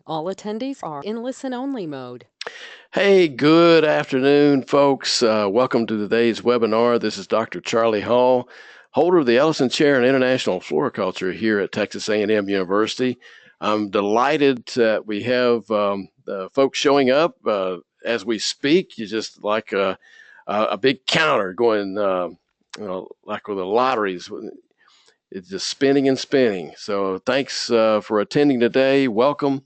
All attendees are in listen-only mode. Hey, good afternoon, folks. Welcome to today's webinar. This is Dr. Charlie Hall, holder of the Ellison Chair in International Floriculture here at Texas A&M University. I'm delighted that we have the folks showing up as we speak. You just like a big counter going, like with the lotteries. It's just spinning and spinning. So thanks for attending today. Welcome.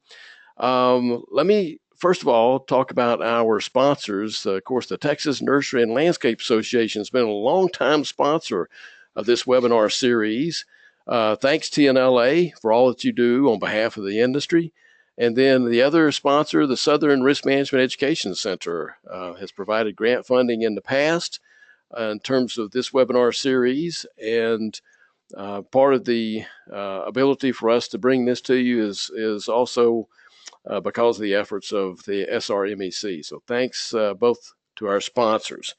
Let me first of all talk about our sponsors. Of course, the Texas Nursery and Landscape Association has been a long-time sponsor of this webinar series. Thanks TNLA for all that you do on behalf of the industry. And then the other sponsor, the Southern Risk Management Education Center, has provided grant funding in the past in terms of this webinar series. And part of the ability for us to bring this to you is also because of the efforts of the SRMEC. So thanks both to our sponsors.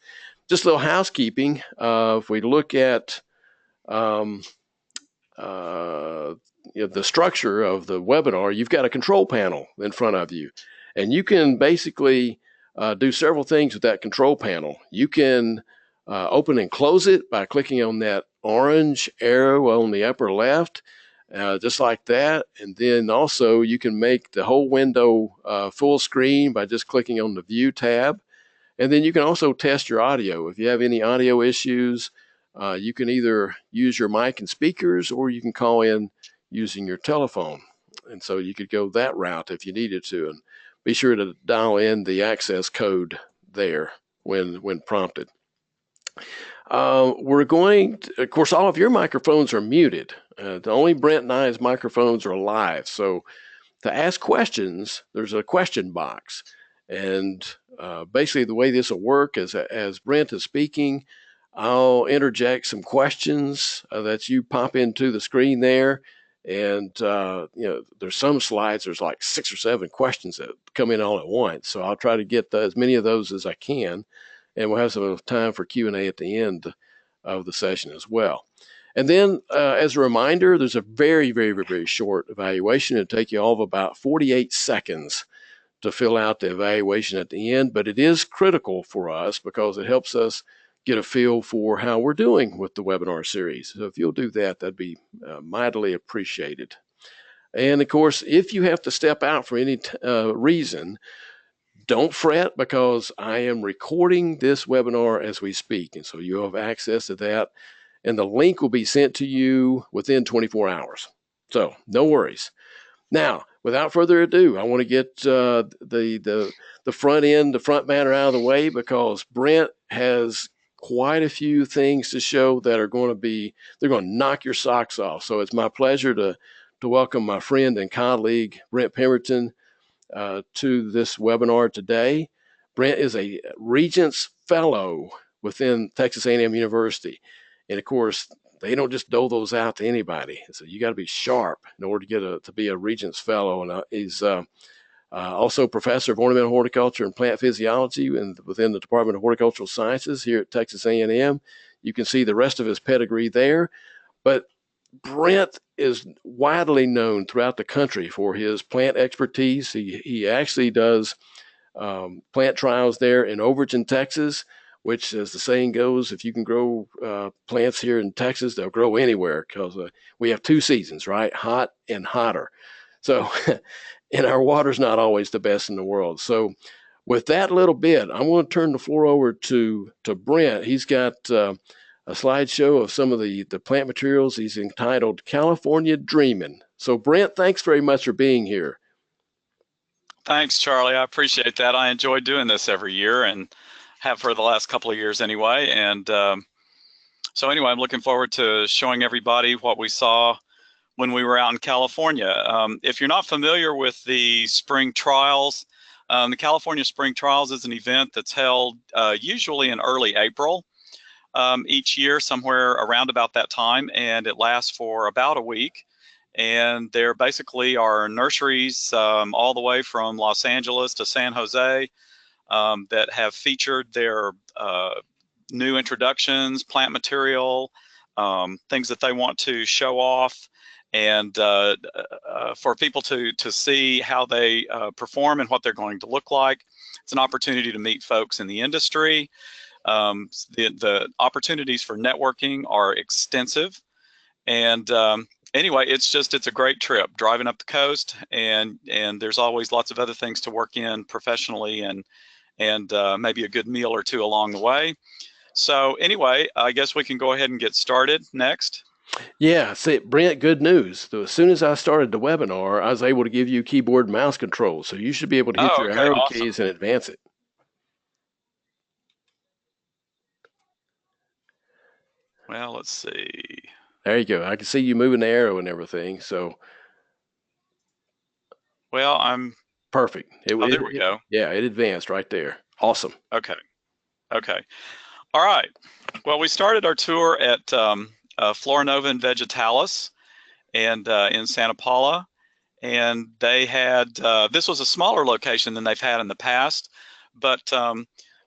Just a little housekeeping. If we look at the structure of the webinar, you've got a control panel in front of you. And you can basically do several things with that control panel. You can open and close it by clicking on that orange arrow on the upper left. Just like that. And then also you can make the whole window full screen by just clicking on the View tab. And then you can also test your audio. If you have any audio issues, you can either use your mic and speakers, or you can call in using your telephone. And so you could go that route if you needed to. And be sure to dial in the access code there when prompted. We're going to, of course, all of your microphones are muted. Only Brent and I's microphones are live. So to ask questions, there's a question box. And basically the way this will work is as Brent is speaking, I'll interject some questions that you pop into the screen there. And, there's some slides, there's like 6 or 7 questions that come in all at once. So I'll try to get as many of those as I can. And we'll have some time for Q&A at the end of the session as well. And then as a reminder, there's a very, very, very short evaluation. It'll take you all of about 48 seconds to fill out the evaluation at the end, but it is critical for us because it helps us get a feel for how we're doing with the webinar series. So if you'll do that, that'd be mightily appreciated. And of course, if you have to step out for any reason, don't fret, because I am recording this webinar as we speak. And so you'll have access to that. And the link will be sent to you within 24 hours. So no worries. Now, without further ado, I want to get the front banner out of the way, because Brent has quite a few things to show that are going to knock your socks off. So it's my pleasure to welcome my friend and colleague, Brent Pemberton, to this webinar today. Brent is a Regents Fellow within Texas A&M University. And of course, they don't just dole those out to anybody. So you got to be sharp in order to be a Regents Fellow. And he's also professor of ornamental horticulture and plant physiology within the Department of Horticultural Sciences here at Texas A&M. You can see the rest of his pedigree there. But Brent is widely known throughout the country for his plant expertise. He actually does plant trials there in Overton, Texas, which, as the saying goes, if you can grow plants here in Texas, they'll grow anywhere, because we have 2 seasons, right? Hot and hotter. So, and our water's not always the best in the world. So with that little bit, I'm going to turn the floor over to Brent. He's got a slideshow of some of the plant materials. He's entitled California Dreamin'. So Brent, thanks very much for being here. Thanks, Charlie. I appreciate that. I enjoy doing this every year, and have for the last couple of years anyway. And so anyway, I'm looking forward to showing everybody what we saw when we were out in California. If you're not familiar with the spring trials, the California Spring Trials is an event that's held usually in early April each year, somewhere around about that time, and it lasts for about a week. And there basically are nurseries all the way from Los Angeles to San Jose that have featured their new introductions, plant material, things that they want to show off. and for people to see how they perform and what they're going to look like. It's an opportunity to meet folks in the industry. The opportunities for networking are extensive, and anyway, it's a great trip driving up the coast, and there's always lots of other things to work in professionally, and maybe a good meal or two along the way. So anyway, I guess we can go ahead and get started next. Yeah, see, Brent, good news. So as soon as I started the webinar, I was able to give you keyboard and mouse control. So you should be able to hit Oh, your okay, arrow awesome. keys and advance it. Well, let's see. There you go. I can see you moving the arrow and everything. So, well, I'm perfect. there we go. Yeah, it advanced right there. Awesome. Okay. All right. Well, we started our tour at Florinova and Vegetalis, and in Santa Paula, and they had this was a smaller location than they've had in the past, but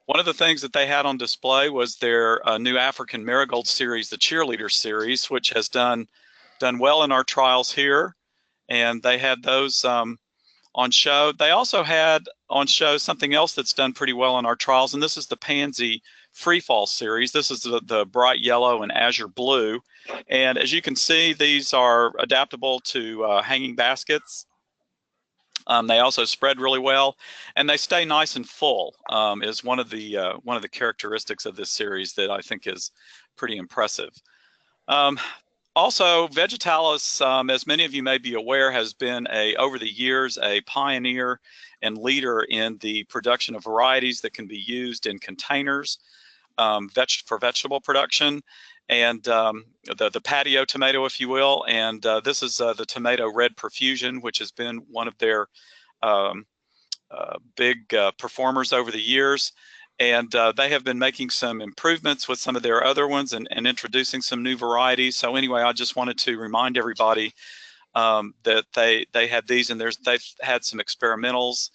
one of the things that they had on display was their new African Marigold series, the Cheerleader series, which has done well in our trials here, and they had those on show. They also had on show something else that's done pretty well in our trials, and this is the Pansy Freefall series. This is the bright yellow and azure blue, and as you can see, these are adaptable to hanging baskets. They also spread really well, and they stay nice and full. Is one of the characteristics of this series that I think is pretty impressive. Also, Vegetalis, as many of you may be aware, has been over the years a pioneer and leader in the production of varieties that can be used in containers for vegetable production, and the patio tomato, if you will. And this is the tomato red profusion, which has been one of their big performers over the years. And they have been making some improvements with some of their other ones, and introducing some new varieties. So anyway, I just wanted to remind everybody that they had these, and they've had some experimentals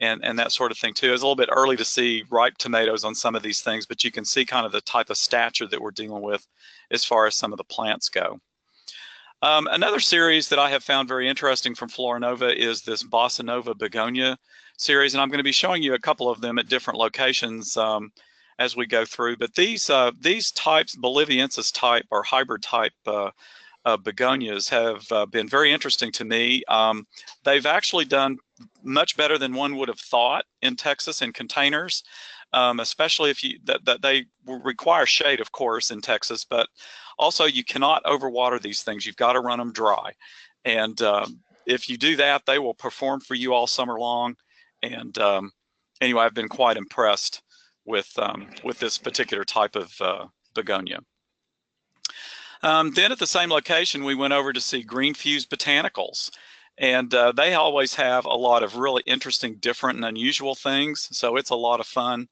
and that sort of thing too. It's a little bit early to see ripe tomatoes on some of these things, but you can see kind of the type of stature that we're dealing with as far as some of the plants go. Another series that I have found very interesting from Florinova is this Bossa Nova Begonia series, and I'm going to be showing you a couple of them at different locations as we go through. But these types, Boliviensis type or hybrid type begonias, have been very interesting to me. They've actually done much better than one would have thought in Texas in containers, especially if they require shade, of course, in Texas, but also you cannot overwater these things. You've got to run them dry, and if you do that, they will perform for you all summer long. And anyway, I've been quite impressed with this particular type of begonia. Then at the same location, we went over to see Greenfuse Botanicals, and they always have a lot of really interesting, different, and unusual things. So it's a lot of fun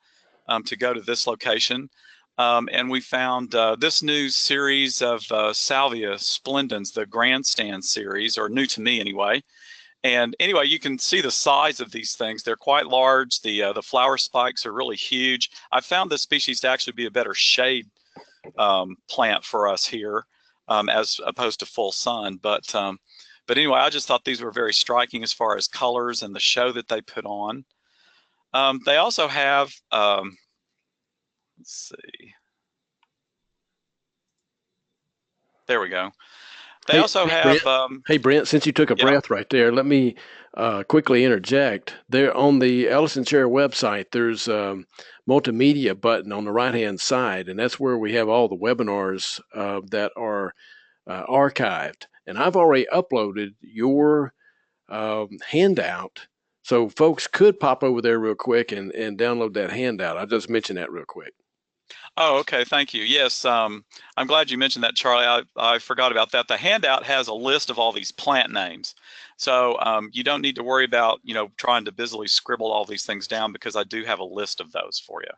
to go to this location. And we found this new series of Salvia Splendens, the Grandstand series, or new to me anyway. And anyway, you can see the size of these things. They're quite large. The flower spikes are really huge. I found this species to actually be a better shade plant for us here, as opposed to full sun. But anyway, I just thought these were very striking as far as colors and the show that they put on. They also have, let's see, there we go. They also have. Hey, Brent, since you took a breath right there, let me quickly interject. There on the Ellison Chair website, there's a multimedia button on the right-hand side, and that's where we have all the webinars that are archived. And I've already uploaded your handout, so folks could pop over there real quick and download that handout. I just mentioned that real quick. Oh, okay. Thank you. Yes, I'm glad you mentioned that, Charlie. I forgot about that. The handout has a list of all these plant names, so you don't need to worry about trying to busily scribble all these things down, because I do have a list of those for you.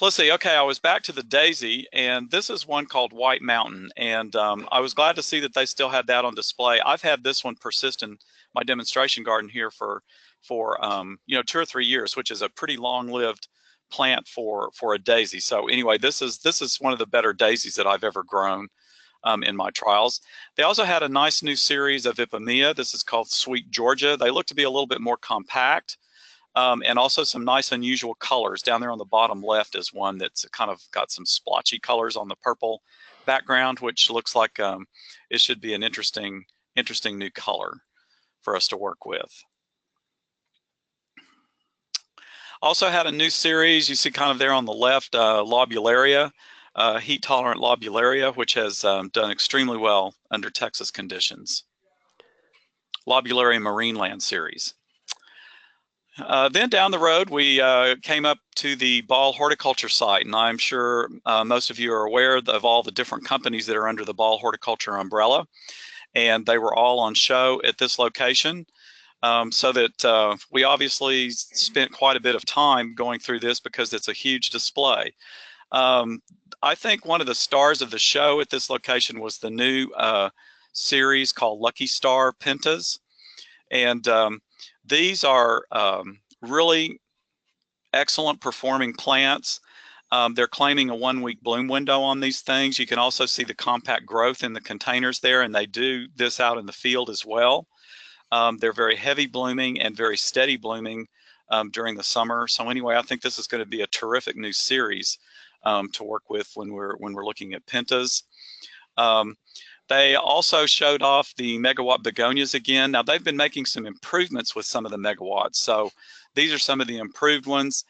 Let's see. Okay, I was back to the daisy, and this is one called White Mountain, and I was glad to see that they still had that on display. I've had this one persist in my demonstration garden here for 2 or 3 years, which is a pretty long-lived plant for a daisy. So anyway, this is one of the better daisies that I've ever grown. in my trials. They also had a nice new series of Ipomoea. This is called Sweet Georgia. They look to be a little bit more compact, and also some nice unusual colors. Down there on the bottom left is one that's kind of got some splotchy colors on the purple background, which looks like it should be an interesting new color for us to work with. Also had a new series, you see kind of there on the left, Lobularia, heat-tolerant Lobularia, which has done extremely well under Texas conditions. Lobularia Marineland series. Then down the road, we came up to the Ball Horticulture site, and I'm sure most of you are aware of all the different companies that are under the Ball Horticulture umbrella, and they were all on show at this location. So that we obviously spent quite a bit of time going through this because it's a huge display. I think one of the stars of the show at this location was the new series called Lucky Star Pintas. And these are really excellent performing plants. They're claiming a 1-week bloom window on these things. You can also see the compact growth in the containers there, and they do this out in the field as well. They're very heavy blooming and very steady blooming during the summer. So anyway, I think this is going to be a terrific new series to work with when we're looking at Pintas. They also showed off the megawatt begonias again. Now they've been making some improvements with some of the megawatts. So these are some of the improved ones.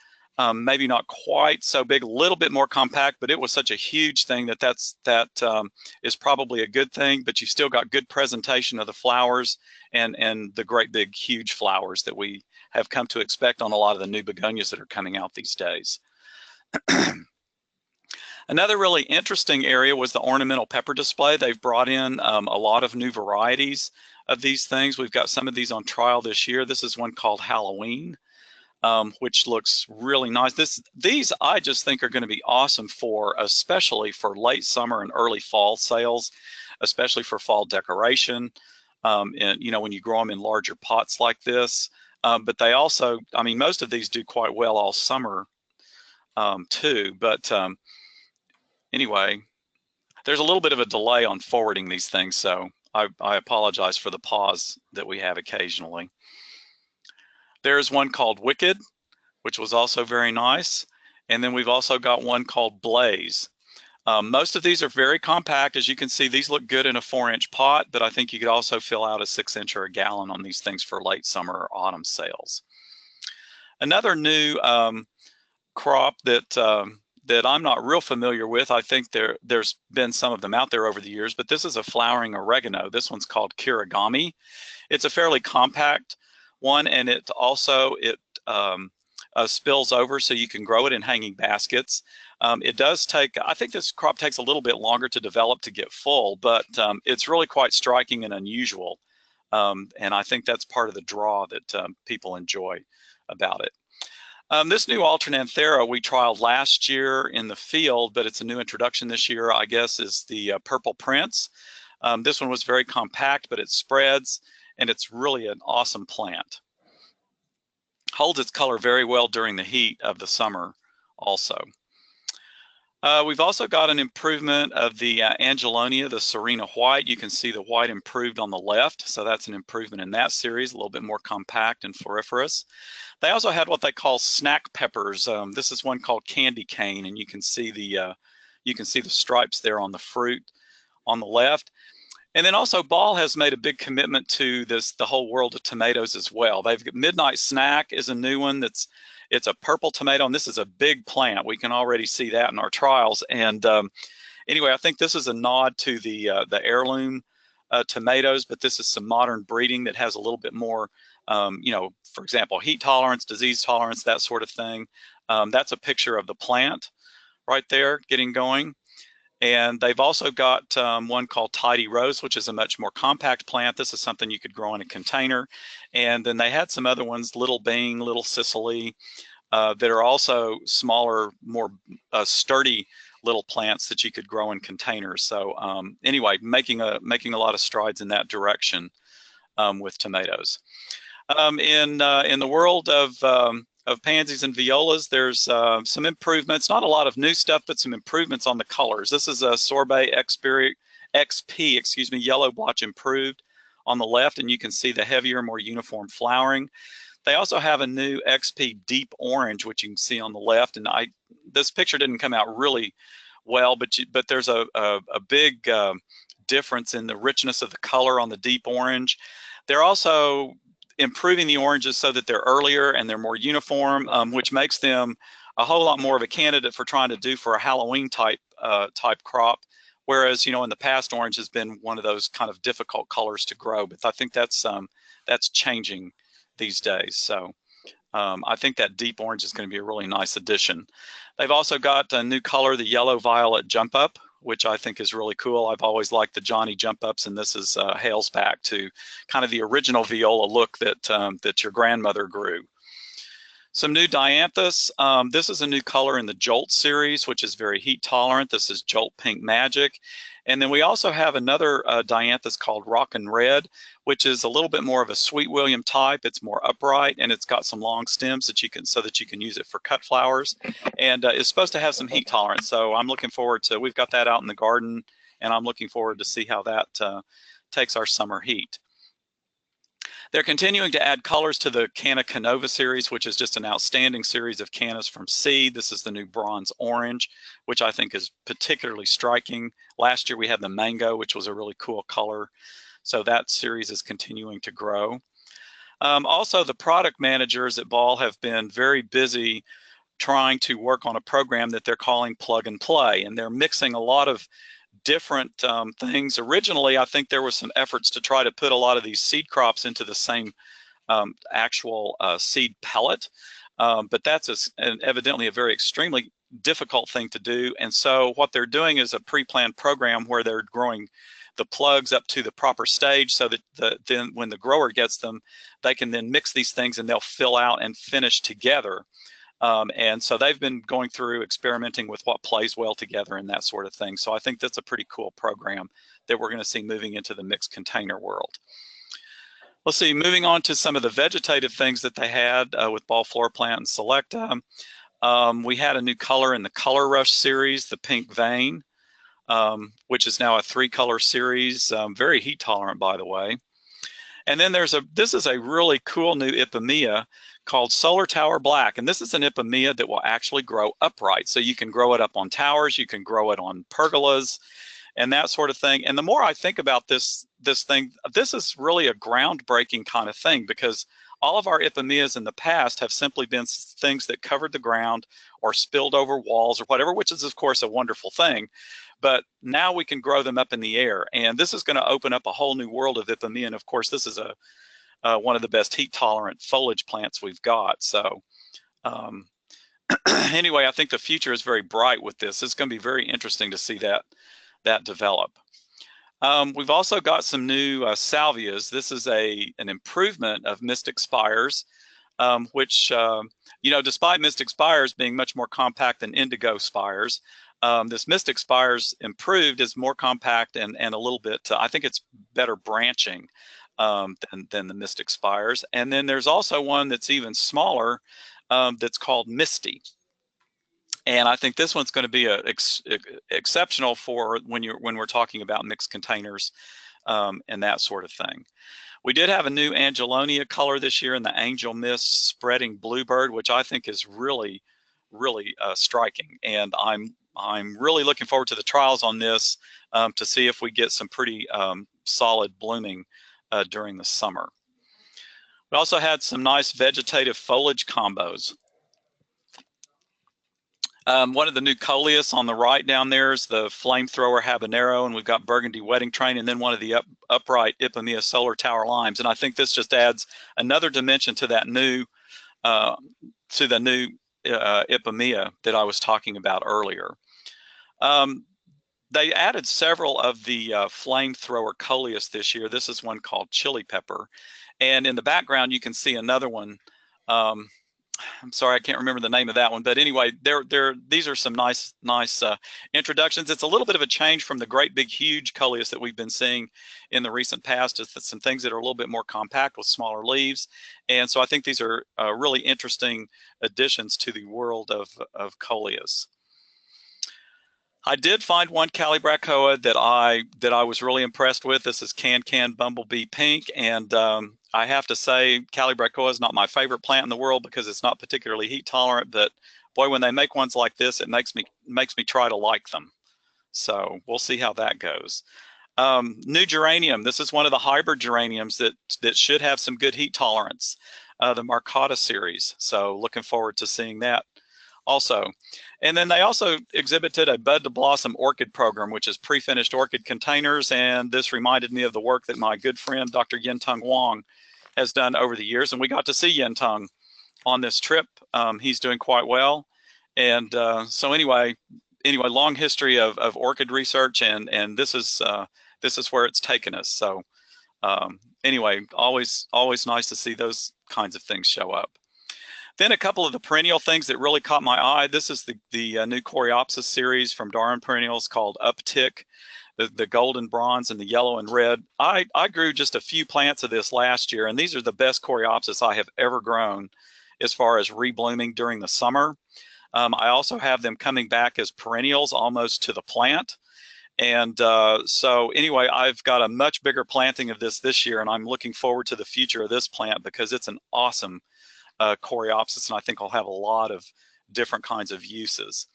Maybe not quite so big, a little bit more compact, but it was such a huge thing that is probably a good thing, but you still got good presentation of the flowers and the great big huge flowers that we have come to expect on a lot of the new begonias that are coming out these days. Another really interesting area was the ornamental pepper display. They've brought in a lot of new varieties of these things. We've got some of these on trial this year. This is one called Halloween, which looks really nice. These I just think are going to be awesome especially for late summer and early fall sales, especially for fall decoration. And when you grow them in larger pots like this. But they also, I mean, most of these do quite well all summer too. But anyway, there's a little bit of a delay on forwarding these things, so I apologize for the pause that we have occasionally. There's one called Wicked, which was also very nice. And then we've also got one called Blaze. Most of these are very compact. As you can see, these look good in a 4-inch pot, but I think you could also fill out a 6-inch or a gallon on these things for late summer or autumn sales. Another new crop that I'm not real familiar with, I think there's been some of them out there over the years, but this is a flowering oregano. This one's called Kirigami. It's a fairly compact one, and it also spills over so you can grow it in hanging baskets. It does take, I think this crop takes a little bit longer to develop to get full, but it's really quite striking and unusual. And I think that's part of the draw that people enjoy about it. This new Alternanthera we trialed last year in the field, but it's a new introduction this year, I guess, is the Purple Prince. This one was very compact, but it spreads, and it's really an awesome plant. Holds its color very well during the heat of the summer also. We've also got an improvement of the Angelonia, the Serena White. You can see the white improved on the left, so that's an improvement in that series, a little bit more compact and floriferous. They also had what they call snack peppers. This is one called Candy Cane, and you can see the stripes there on the fruit on the left. And then also Ball has made a big commitment to the whole world of tomatoes as well. They've got Midnight Snack is a new one it's a purple tomato, and this is a big plant. We can already see that in our trials. And anyway, I think this is a nod to the heirloom tomatoes, but this is some modern breeding that has a little bit more, for example, heat tolerance, disease tolerance, that sort of thing. That's a picture of the plant right there getting going. And they've also got one called Tidy Rose, which is a much more compact plant. This is something you could grow in a container. And then they had some other ones, Little Bing, Little Sicily, that are also smaller, more sturdy little plants that you could grow in containers. So anyway, making a lot of strides in that direction with tomatoes. In the world of pansies and violas, there's some improvements, not a lot of new stuff, but some improvements on the colors. This is a Sorbet Xperia XP, excuse me, yellow blotch improved on the left, and you can see the heavier, more uniform flowering. They also have a new XP deep orange, which you can see on the left. And this picture didn't come out really well, but there's a big difference in the richness of the color on the deep orange. They're also improving the oranges so that they're earlier and they're more uniform, which makes them a whole lot more of a candidate for trying to do for a Halloween type crop. Whereas, you know, in the past, orange has been one of those kind of difficult colors to grow, but I think that's changing these days. So I think that deep orange is going to be a really nice addition. They've also got a new color, the yellow violet jump up, which I think is really cool. I've always liked the Johnny jump ups, and this is hails back to kind of the original viola look that your grandmother grew. Some new Dianthus. This is a new color in the Jolt series, which is very heat tolerant. This is Jolt Pink Magic. And then we also have another Dianthus called Rockin' Red, which is a little bit more of a Sweet William type. It's more upright, and it's got some long stems that you can use it for cut flowers. And it's supposed to have some heat tolerance. So I'm looking forward to, we've got that out in the garden, and I'm looking forward to see how that takes our summer heat. They're continuing to add colors to the Canna Canova series, which is just an outstanding series of cannas from seed. This is the new bronze orange, which I think is particularly striking. Last year we had the mango, which was a really cool color. So that series is continuing to grow. Also, the product managers at Ball have been very busy trying to work on a program that they're calling Plug and Play, and they're mixing a lot of different things. Originally, I think there were some efforts to try to put a lot of these seed crops into the same actual seed pellet, but that's evidently a very extremely difficult thing to do. And so what they're doing is a pre-planned program where they're growing the plugs up to the proper stage so that then when the grower gets them, they can then mix these things and they'll fill out and finish together. And so they've been going through experimenting with what plays well together and that sort of thing. So I think that's a pretty cool program that we're going to see moving into the mixed container world. Let's see, moving on to some of the vegetative things that they had with Ball Floor Plant and Selecta. We had a new color in the Color Rush series, the Pink Vein, which is now a 3-color series, very heat tolerant, by the way. And then this is a really cool new Ipomoea called Solar Tower Black. And this is an Ipomoea that will actually grow upright. So you can grow it up on towers, you can grow it on pergolas and that sort of thing. And the more I think about this thing, this is really a groundbreaking kind of thing, because all of our Ipomoeas in the past have simply been things that covered the ground or spilled over walls or whatever, which is of course a wonderful thing. But now we can grow them up in the air. And this is going to open up a whole new world of Ipomoea. And of course, this is one of the best heat tolerant foliage plants we've got. So anyway, I think the future is very bright with this. It's going to be very interesting to see that develop. We've also got some new salvias. This is an improvement of Mystic Spires, which, you know, despite Mystic Spires being much more compact than Indigo Spires, this Mystic Spires improved is more compact and a little bit, I think it's better branching than the Mystic Spires. And then there's also one that's even smaller that's called Misty. And I think this one's going to be exceptional for when we're talking about mixed containers and that sort of thing. We did have a new Angelonia color this year in the Angel Mist Spreading Bluebird, which I think is really, really striking. And I'm really looking forward to the trials on this to see if we get some pretty solid blooming during the summer. We also had some nice vegetative foliage combos. One of the new Coleus on the right down there is the Flamethrower Habanero, and we've got Burgundy Wedding Train, and then one of the upright Ipomoea Solar Tower Limes. And I think this just adds another dimension to that new, Ipomoea that I was talking about earlier. They added several of the Flamethrower Coleus this year. This is one called Chili Pepper. And in the background, you can see another one. I'm sorry, I can't remember the name of that one, but anyway, these are some nice introductions. It's a little bit of a change from the great big huge Coleus that we've been seeing in the recent past. It's some things that are a little bit more compact with smaller leaves, and so I think these are really interesting additions to the world of Coleus. I did find one Calibrachoa that I was really impressed with. This is Can Bumblebee Pink, and I have to say Calibrachoa is not my favorite plant in the world because it's not particularly heat tolerant, but boy, when they make ones like this, it makes me try to like them. So we'll see how that goes. New geranium. This is one of the hybrid geraniums that should have some good heat tolerance, the Marcotta series. So looking forward to seeing that also. And then they also exhibited a bud to blossom orchid program, which is pre-finished orchid containers. And this reminded me of the work that my good friend, Dr. Yintung Wang, has done over the years. And we got to see Yintung on this trip. He's doing quite well. And so anyway, long history of orchid research, and this is where it's taken us. So anyway, always nice to see those kinds of things show up. Then a couple of the perennial things that really caught my eye. This is the new Coreopsis series from Darwin Perennials called Uptick, the golden bronze and the yellow and red. I grew just a few plants of this last year, and these are the best Coreopsis I have ever grown as far as reblooming during the summer. I also have them coming back as perennials almost to the plant. And so anyway, I've got a much bigger planting of this year, and I'm looking forward to the future of this plant because it's an awesome Coreopsis, and I think I'll have a lot of different kinds of uses.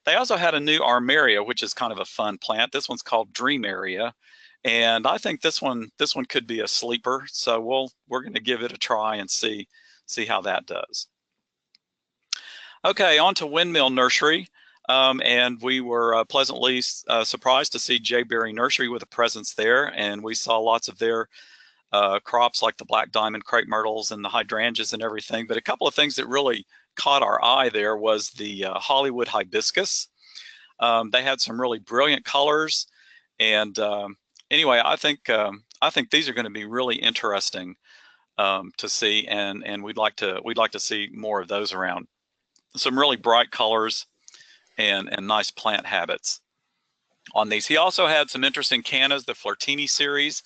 They also had a new Armeria, which is kind of a fun plant. This one's called Dream Area, and I think this one could be a sleeper. So we're going to give it a try and see how that does. Okay, on to Windmill Nursery. And we were pleasantly surprised to see J Berry Nursery with a presence there, and we saw lots of their crops like the black diamond crepe myrtles and the hydrangeas and everything. But a couple of things that really caught our eye there was the Hollywood hibiscus. They had some really brilliant colors, and anyway, I think these are going to be really interesting to see, and we'd like to see more of those around. Some really bright colors and nice plant habits on these. He also had some interesting cannas, the Flirtini series,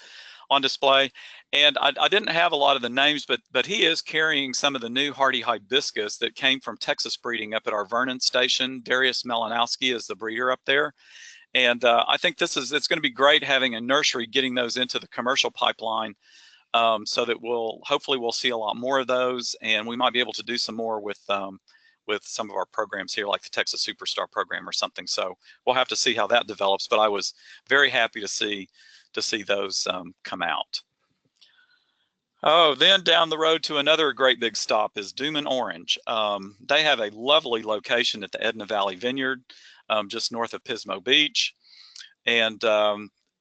on display. And I didn't have a lot of the names, but he is carrying some of the new hardy hibiscus that came from Texas breeding up at our Vernon station. Darius Melanowski is the breeder up there. And I think it's going to be great having a nursery getting those into the commercial pipeline, so that hopefully we'll see a lot more of those, and we might be able to do some more with some of our programs here, like the Texas Superstar program or something. So we'll have to see how that develops, but I was very happy to see those come out. Oh, then down the road to another great big stop is Dooman Orange. They have a lovely location at the Edna Valley Vineyard, just north of Pismo Beach. And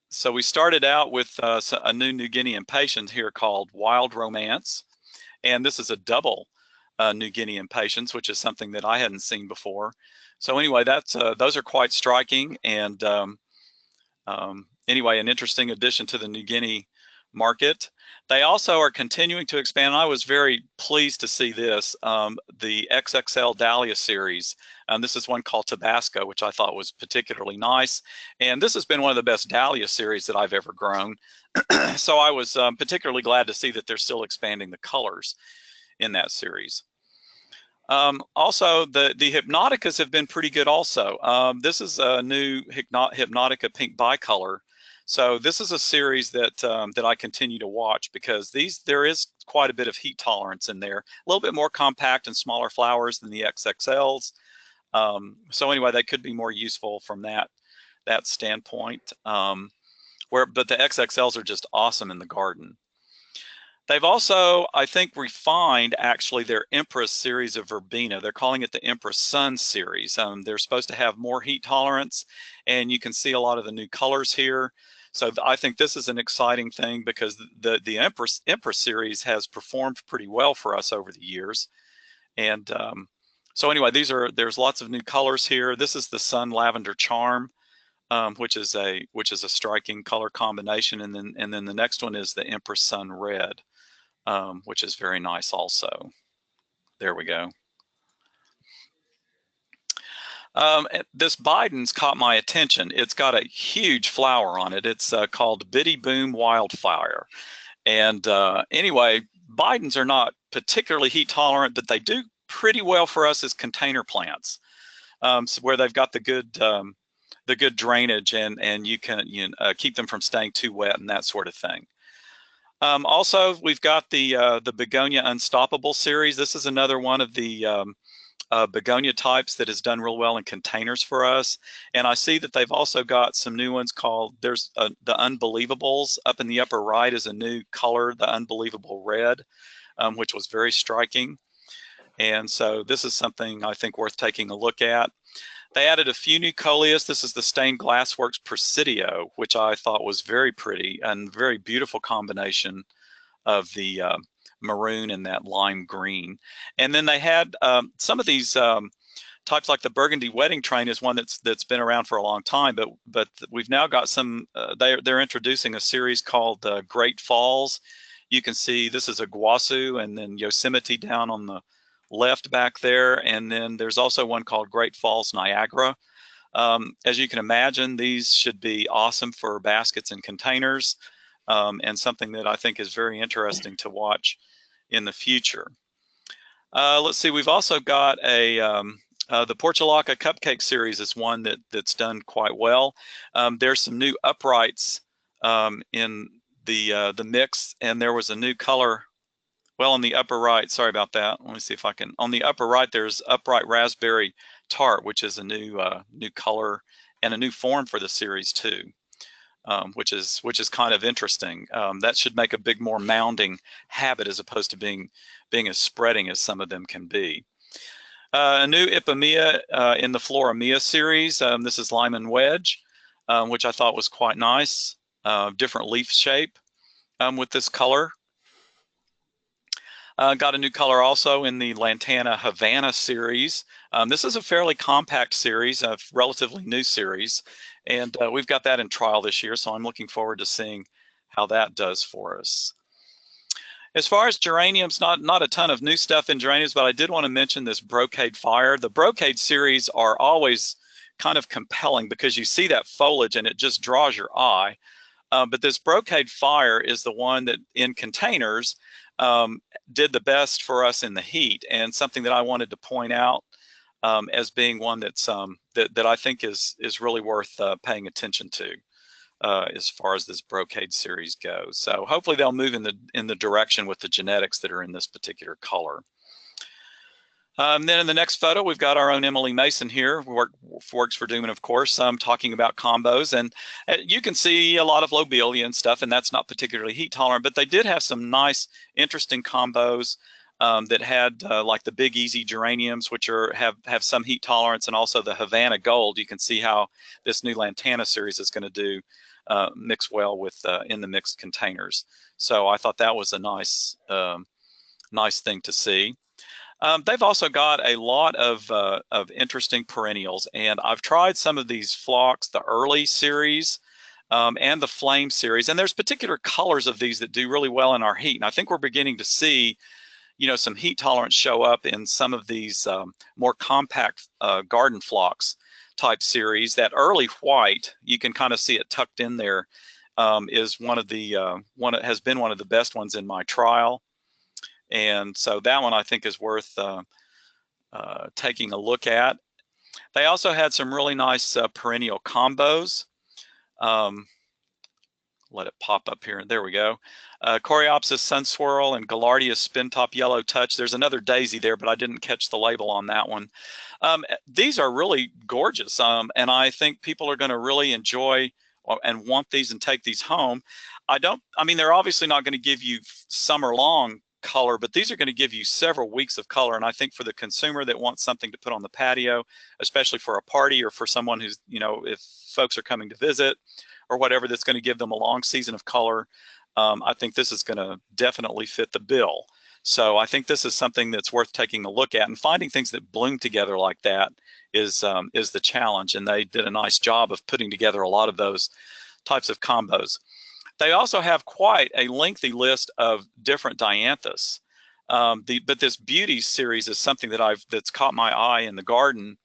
so we started out with a new New Guinea impatient here called Wild Romance. And this is a double New Guinea impatiens, which is something that I hadn't seen before. So anyway, those are quite striking, and anyway, an interesting addition to the New Guinea market. They also are continuing to expand. I was very pleased to see this, the Xxl Dahlia series. This is one called Tabasco, which I thought was particularly nice. And this has been one of the best Dahlia series that I've ever grown. So I was particularly glad to see that they're still expanding the colors in that series. Also, the Hypnoticas have been pretty good also. This is a new Hypnotica pink bicolor. So this is a series that I continue to watch because there is quite a bit of heat tolerance in there. A little bit more compact and smaller flowers than the XXLs. So anyway, they could be more useful from that standpoint. But the XXLs are just awesome in the garden. They've also, I think, refined actually their Empress series of verbena. They're calling it the Empress Sun series. They're supposed to have more heat tolerance, and you can see a lot of the new colors here. So I think this is an exciting thing because the Empress series has performed pretty well for us over the years. And so anyway, there's lots of new colors here. This is the Sun Lavender Charm, which is a striking color combination, and then the next one is the Empress Sun Red, which is very nice also. There we go. This Biden's caught my attention. It's got a huge flower on it. It's called Biddy Boom Wildfire. And anyway, Biden's are not particularly heat tolerant, but they do pretty well for us as container plants, so where they've got the good the good drainage, and you can keep them from staying too wet and that sort of thing. Also, we've got the Begonia Unstoppable series. This is another one of the Begonia types that has done real well in containers for us. And I see that they've also got some new ones called, there's the Unbelievables. Up in the upper right is a new color, the Unbelievable Red, which was very striking. And so this is something I think worth taking a look at. They added a few new Coleus. This is the Stained Glass Works Presidio, which I thought was very pretty and very beautiful combination of the maroon and that lime green. And then they had some of these types, like the Burgundy Wedding Train is one that's been around for a long time, but we've now got some, they're introducing a series called Great Falls. You can see this is Iguazu and then Yosemite down on the left back there, and then there's also one called Great Falls Niagara. As you can imagine, these should be awesome for baskets and containers, and something that I think is very interesting to watch in the future. Let's see, we've also got the Portulaca Cupcake series is one that's done quite well. There's some new uprights in the mix, and there was a new color. Well, on the upper right, sorry about that. Let me see if I can. On the upper right, there's Upright Raspberry Tart, which is a new color and a new form for the series too, which is kind of interesting. That should make a big more mounding habit as opposed to being as spreading as some of them can be. A new Ipomoea in the Floramia series. This is Lime and Wedge, which I thought was quite nice. Different leaf shape with this color. Got a new color also in the Lantana Havana series. This is a fairly compact series, a relatively new series, and we've got that in trial this year, so I'm looking forward to seeing how that does for us. As far as geraniums, not a ton of new stuff in geraniums, but I did want to mention this Brocade Fire. The Brocade series are always kind of compelling because you see that foliage and it just draws your eye. But this Brocade Fire is the one that in containers did the best for us in the heat, and something that I wanted to point out as being one that's that I think is really worth paying attention to as far as this Brocade series goes. So hopefully they'll move in the direction with the genetics that are in this particular color. Then in the next photo, we've got our own Emily Mason here, works for Dooman, of course, talking about combos. And you can see a lot of lobelia and stuff, and that's not particularly heat tolerant, but they did have some nice, interesting combos that had like the Big Easy geraniums, which have some heat tolerance, and also the Havana Gold. You can see how this new Lantana series is going to do mix well with in the mixed containers. So I thought that was a nice thing to see. They've also got a lot of interesting perennials, and I've tried some of these phlox, the early series and the flame series, and there's particular colors of these that do really well in our heat. And I think we're beginning to see, some heat tolerance show up in some of these more compact garden phlox type series. That early white, you can kind of see it tucked in there, is has been one of the best ones in my trial. And so that one I think is worth taking a look at. They also had some really nice perennial combos. Let it pop up here. There we go. Coreopsis Sun Swirl and Gaillardia Spin Top Yellow Touch. There's another daisy there, but I didn't catch the label on that one. These are really gorgeous, and I think people are going to really enjoy and want these and take these home. They're obviously not going to give you summer long color, but these are going to give you several weeks of color. And I think for the consumer that wants something to put on the patio, especially for a party or for someone who's, if folks are coming to visit or whatever, that's going to give them a long season of color, I think this is going to definitely fit the bill. So I think this is something that's worth taking a look at, and finding things that bloom together like that is the challenge. And they did a nice job of putting together a lot of those types of combos. They also have quite a lengthy list of different Dianthus. But this Beauty series is something that's caught my eye in the garden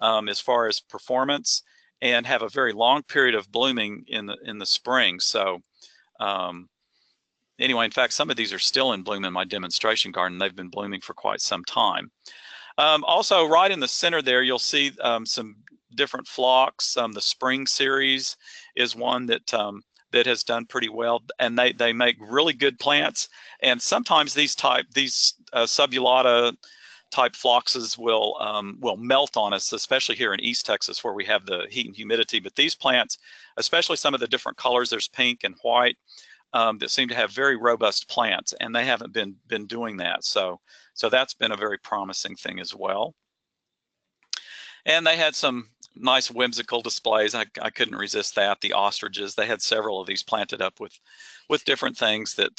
as far as performance, and have a very long period of blooming in the spring. So anyway, in fact, some of these are still in bloom in my demonstration garden. They've been blooming for quite some time. Also, right in the center there, you'll see some different phlox. The Spring Series is one that that has done pretty well, and they make really good plants. And sometimes these subulata type phloxes will melt on us, especially here in East Texas where we have the heat and humidity. But these plants, especially some of the different colors, there's pink and white, that seem to have very robust plants, and they haven't been doing that. So that's been a very promising thing as well. And they had some nice whimsical displays. I couldn't resist that. The ostriches, they had several of these planted up with different things that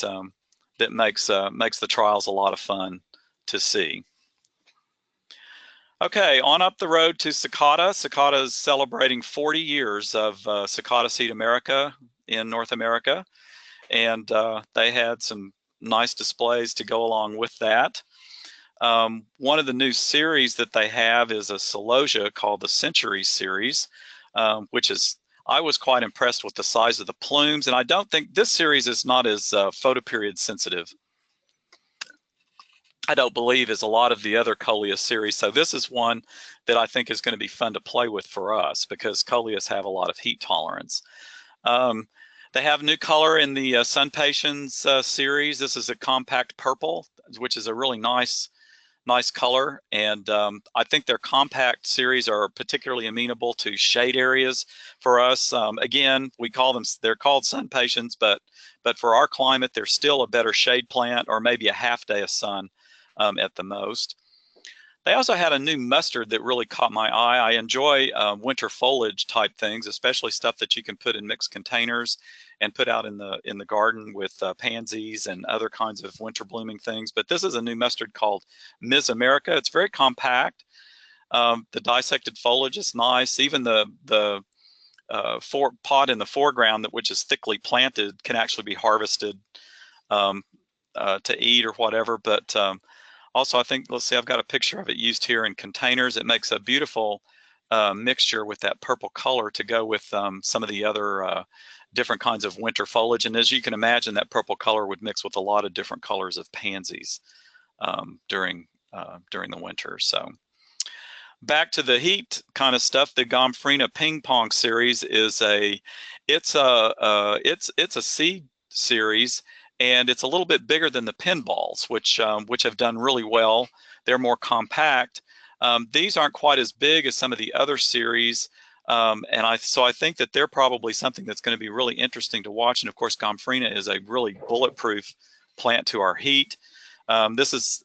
that makes the trials a lot of fun to see. Okay, on up the road to Cicada. Cicada is celebrating 40 years of Cicada Seed America in North America, and they had some nice displays to go along with that. One of the new series that they have is a celosia called the Century Series, which is, I was quite impressed with the size of the plumes, and I don't think this series is not as photoperiod sensitive, I don't believe, as a lot of the other Coleus series. So this is one that I think is going to be fun to play with for us because Coleus have a lot of heat tolerance. They have new color in the Sun Patience series. This is a compact purple, which is a really nice color, and I think their compact series are particularly amenable to shade areas for us. Again, they're called Sun Patience, but for our climate, they're still a better shade plant, or maybe a half day of sun at the most. They also had a new mustard that really caught my eye. I enjoy winter foliage type things, especially stuff that you can put in mixed containers and put out in the garden with pansies and other kinds of winter blooming things. But this is a new mustard called Ms. America. It's very compact. The dissected foliage is nice. Even the pot in the foreground, which is thickly planted, can actually be harvested to eat or whatever. But also, I think, let's see, I've got a picture of it used here in containers. It makes a beautiful mixture with that purple color to go with some of the other different kinds of winter foliage. And as you can imagine, that purple color would mix with a lot of different colors of pansies during the winter. So back to the heat kind of stuff, the Gomphrena Ping Pong series is it's a seed series, and it's a little bit bigger than the pinballs, which have done really well. They're more compact. These aren't quite as big as some of the other series, so I think that they're probably something that's going to be really interesting to watch. And of course, Gomphrena is a really bulletproof plant to our heat. This is,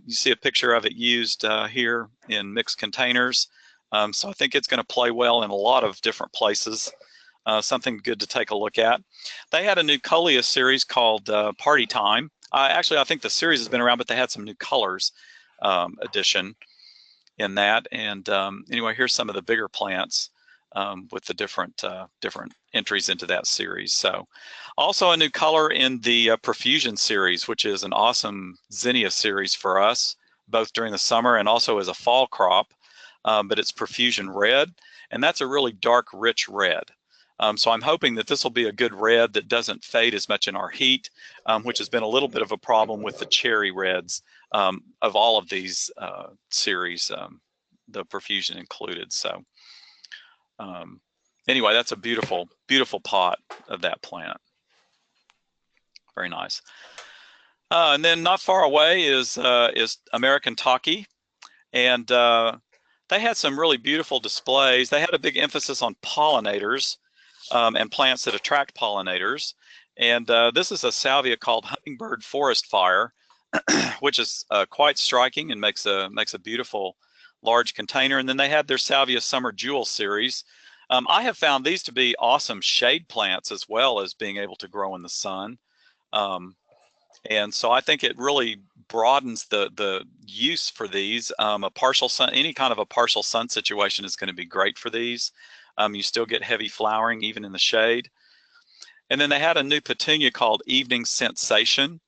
you see a picture of it used here in mixed containers. So I think it's going to play well in a lot of different places. Something good to take a look at. They had a new Coleus series called Party Time. Actually, I think the series has been around, but they had some new colors addition in that. And anyway, here's some of the bigger plants with the different entries into that series. So also a new color in the Profusion series, which is an awesome zinnia series for us, both during the summer and also as a fall crop. But it's Profusion Red, and that's a really dark, rich red. So I'm hoping that this will be a good red that doesn't fade as much in our heat, which has been a little bit of a problem with the cherry reds of all of these series, the Profusion included. So anyway, that's a beautiful, beautiful pot of that plant. Very nice. And then not far away is American Taki, and they had some really beautiful displays. They had a big emphasis on pollinators. And plants that attract pollinators. And this is a salvia called Hummingbird Forest Fire, which is quite striking and makes a beautiful large container. And then they had their Salvia Summer Jewel series. I have found these to be awesome shade plants as well as being able to grow in the sun. And so I think it really broadens the use for these. A partial sun, any kind of a partial sun situation is going to be great for these. You still get heavy flowering even in the shade. And then they had a new petunia called Evening Sensation,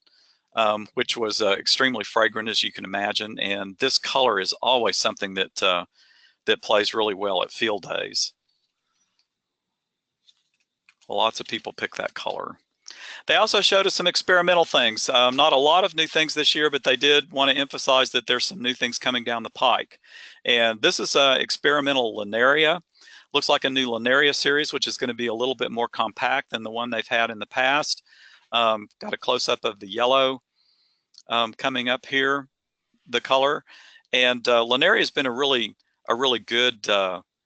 which was extremely fragrant, as you can imagine. And this color is always something that plays really well at field days. Well, lots of people pick that color. They also showed us some experimental things. Not a lot of new things this year, but they did want to emphasize that there's some new things coming down the pike. And this is experimental Linaria. Looks like a new Linaria series, which is going to be a little bit more compact than the one they've had in the past. Got a close-up of the yellow coming up here, the color. And Linaria has been a really good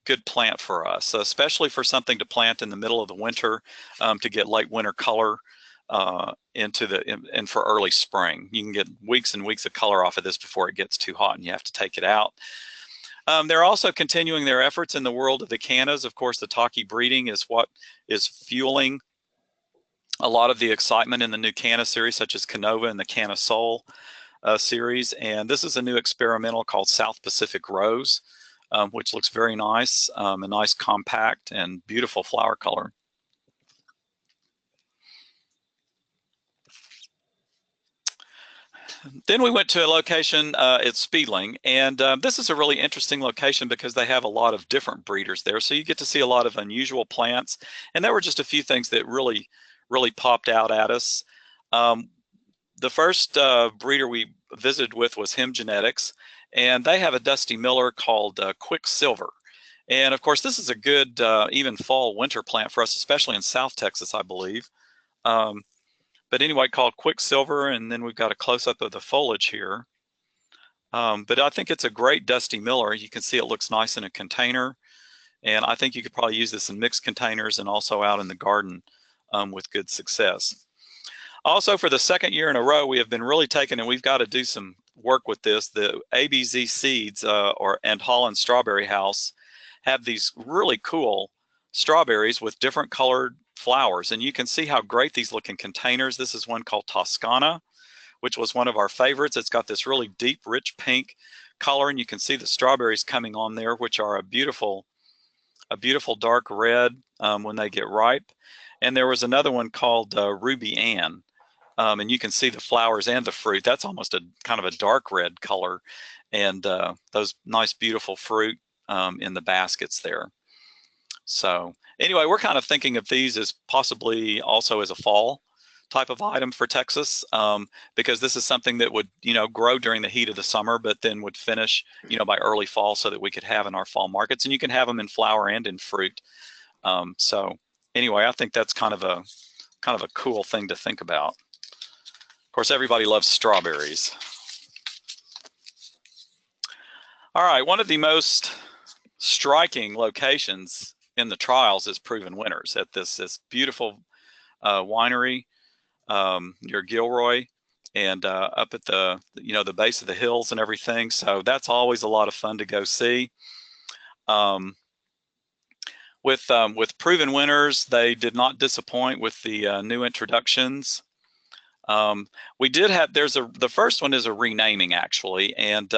good plant for us, especially for something to plant in the middle of the winter to get late winter color and for early spring. You can get weeks and weeks of color off of this before it gets too hot and you have to take it out. They're also continuing their efforts in the world of the cannas. Of course, the Taki breeding is what is fueling a lot of the excitement in the new canna series, such as Canova and the Canna Soul series. And this is a new experimental called South Pacific Rose, which looks very nice, a nice compact and beautiful flower color. Then we went to a location at Speedling, and this is a really interesting location because they have a lot of different breeders there. So you get to see a lot of unusual plants, and there were just a few things that really popped out at us. The first breeder we visited with was Hem Genetics, and they have a Dusty Miller called Quicksilver. And of course, this is a good even fall winter plant for us, especially in South Texas, I believe. But anyway, called Quicksilver, and then we've got a close-up of the foliage here. But I think it's a great Dusty Miller. You can see it looks nice in a container, and I think you could probably use this in mixed containers and also out in the garden with good success. Also, for the second year in a row, we have been really taking, and we've got to do some work with this. The ABZ Seeds and Holland Strawberry House have these really cool strawberries with different colored flowers, and you can see how great these look in containers. This is one called Toscana, which was one of our favorites. It's got this really deep, rich pink color, and you can see the strawberries coming on there, which are a beautiful dark red when they get ripe. And there was another one called Ruby Ann, and you can see the flowers and the fruit. That's almost a kind of a dark red color, and those nice, beautiful fruit in the baskets there. So anyway, we're kind of thinking of these as possibly also as a fall type of item for Texas, because this is something that would, grow during the heat of the summer, but then would finish, by early fall, so that we could have in our fall markets. And you can have them in flower and in fruit. So anyway, I think that's kind of a cool thing to think about. Of course, everybody loves strawberries. All right, one of the most striking locations in the trials is Proven Winners at this beautiful winery near Gilroy, and up at the the base of the hills and everything. So that's always a lot of fun to go see. With Proven Winners, they did not disappoint with the new introductions. We did have, the first one is a renaming actually, and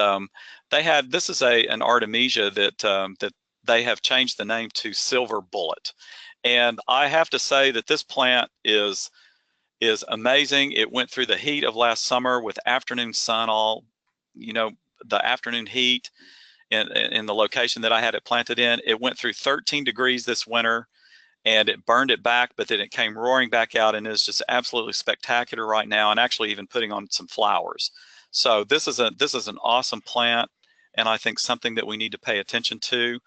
this is an Artemisia that they have changed the name to Silver Bullet. And I have to say that this plant is amazing. It went through the heat of last summer with afternoon sun, the afternoon heat in the location that I had it planted in. It went through 13 degrees this winter, and it burned it back, but then it came roaring back out, and is just absolutely spectacular right now, and actually even putting on some flowers. So this is an awesome plant, and I think something that we need to pay attention to.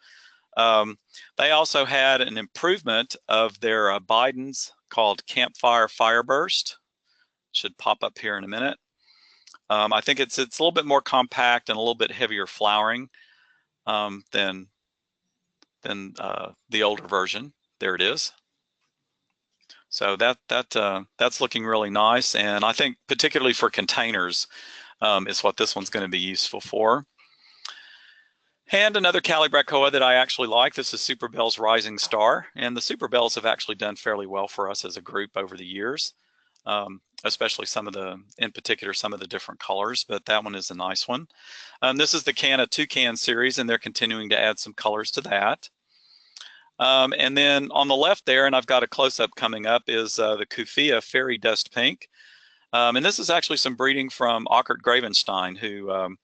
They also had an improvement of their Bidens called Campfire Fireburst. Should pop up here in a minute. I think it's a little bit more compact and a little bit heavier flowering than the older version. There it is. So that's looking really nice, and I think particularly for containers is what this one's going to be useful for. And another Calibrachoa that I actually like, this is Super Bell's Rising Star, and the Super Bells have actually done fairly well for us as a group over the years, especially in particular some of the different colors, but that one is a nice one. This is the Canna Toucan series, and they're continuing to add some colors to that. And then on the left there, and I've got a close-up coming up, is the Kufia Fairy Dust Pink. And this is actually some breeding from Ockert Gravenstein, who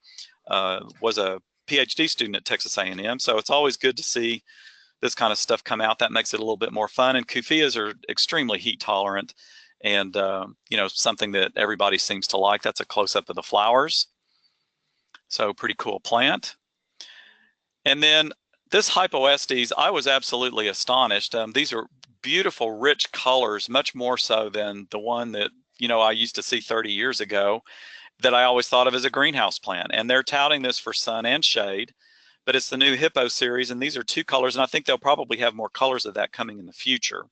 was a PhD student at Texas A&M. So it's always good to see this kind of stuff come out. That makes it a little bit more fun. And Kufias are extremely heat tolerant, and you know, something that everybody seems to like. That's a close-up of the flowers. So pretty cool plant. And then this Hypoestes, I was absolutely astonished. These are beautiful, rich colors, much more so than the one that, you know, I used to see 30 years ago that I always thought of as a greenhouse plant. And they're touting this for sun and shade, but it's the new Hippo series, and these are 2 colors, and I think they'll probably have more colors of that coming in the future.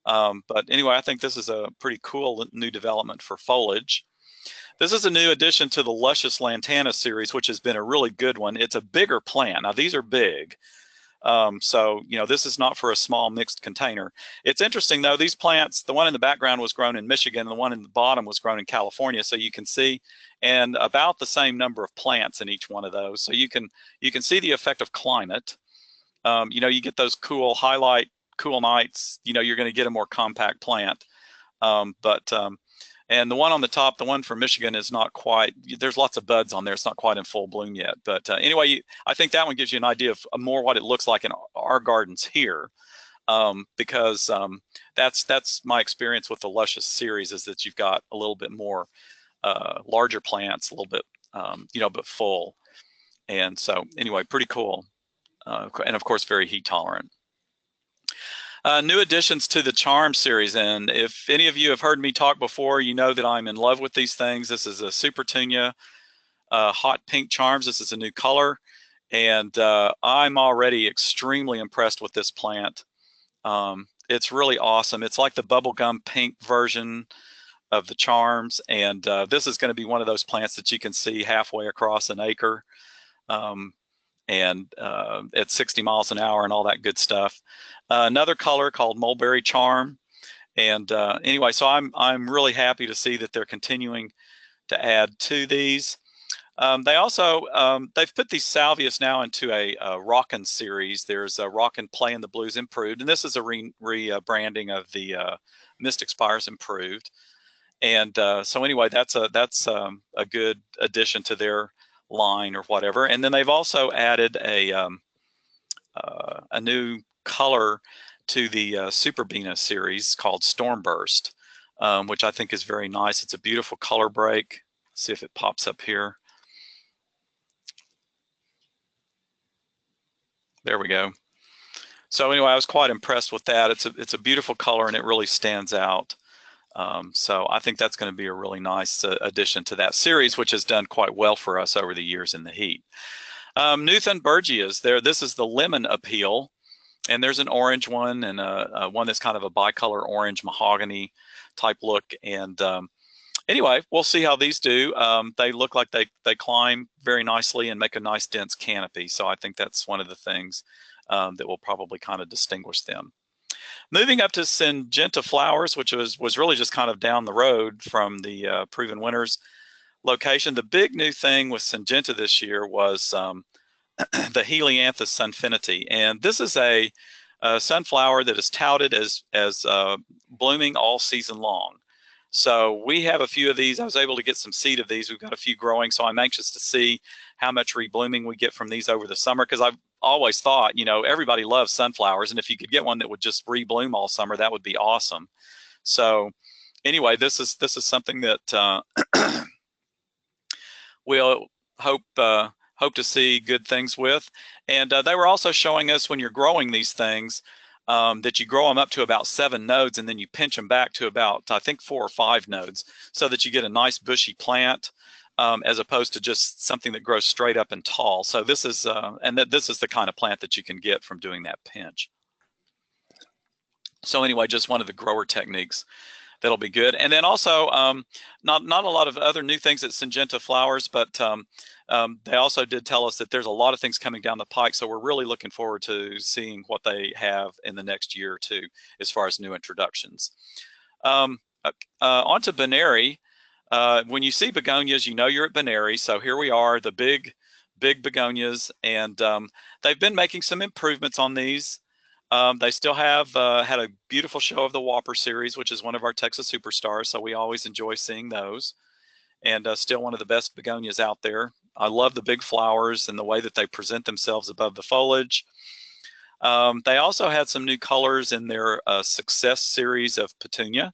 But anyway, I think this is a pretty cool new development for foliage. This is a new addition to the Luscious Lantana series, which has been a really good one. It's a bigger plant. Now, these are big. So, you know, this is not for a small mixed container. It's interesting, though, these plants, the one in the background was grown in Michigan, and the one in the bottom was grown in California. So you can see, and about the same number of plants in each one of those. So you can see the effect of climate. You know, you get those cool nights, you know, you're going to get a more compact plant. And the one on the top, the one from Michigan, is not quite, there's lots of buds on there. It's not quite in full bloom yet. But anyway, I think that one gives you an idea of more what it looks like in our gardens here. Because that's my experience with the Luscious series, is that you've got a little bit more larger plants, a little bit, you know, but full. And so anyway, pretty cool. And of course, very heat tolerant. New additions to the Charm series, and if any of you have heard me talk before, you know that I'm in love with these things. This is a Supertunia Hot Pink Charms. This is a new color, and I'm already extremely impressed with this plant. It's really awesome. It's like the bubblegum pink version of the Charms, and this is going to be one of those plants that you can see halfway across an acre. And at 60 miles an hour and all that good stuff. Another color called Mulberry Charm. And anyway, so I'm really happy to see that they're continuing to add to these. They also, they've put these Salvias now into a Rockin' series. There's a Rockin' Play in the Blues Improved, and this is a rebranding of the Mystic Spires Improved. And so anyway, that's a good addition to their line or whatever. And then they've also added a new color to the Superbena series called Stormburst, which I think is very nice. It's a beautiful color break. Let's see if it pops up here. There we go. So anyway, I was quite impressed with that. It's a beautiful color, and it really stands out. So I think that's going to be a really nice addition to that series, which has done quite well for us over the years in the heat. New Thunbergias, this is the Lemon Appeal, and there's an orange one and one that's kind of a bicolor orange mahogany type look. And anyway, we'll see how these do. They look like they climb very nicely and make a nice dense canopy. So I think that's one of the things that will probably kind of distinguish them. Moving up to Syngenta flowers, which was really just kind of down the road from the Proven Winners location. The big new thing with Syngenta this year was the Helianthus Sunfinity, and this is a sunflower that is touted as blooming all season long. So we have a few of these. I was able to get some seed of these. We've got a few growing, so I'm anxious to see how much reblooming we get from these over the summer, because I've always thought, you know, everybody loves sunflowers, and if you could get one that would just rebloom all summer, that would be awesome. So anyway, this is something that we'll hope to see good things with. And they were also showing us, when you're growing these things, that you grow them up to about 7 nodes, and then you pinch them back to about, I think, 4 or 5 nodes, so that you get a nice bushy plant, as opposed to just something that grows straight up and tall. So this is, this is the kind of plant that you can get from doing that pinch. So anyway, just one of the grower techniques that'll be good. And then also, not a lot of other new things at Syngenta Flowers, but they also did tell us that there's a lot of things coming down the pike. So we're really looking forward to seeing what they have in the next year or two as far as new introductions. On to Benary. When you see begonias, you know you're at Benary. So here we are, the big begonias, and they've been making some improvements on these. They still have had a beautiful show of the Whopper series, which is one of our Texas superstars. So we always enjoy seeing those, and still one of the best begonias out there. I love the big flowers and the way that they present themselves above the foliage. They also had some new colors in their Success series of petunia,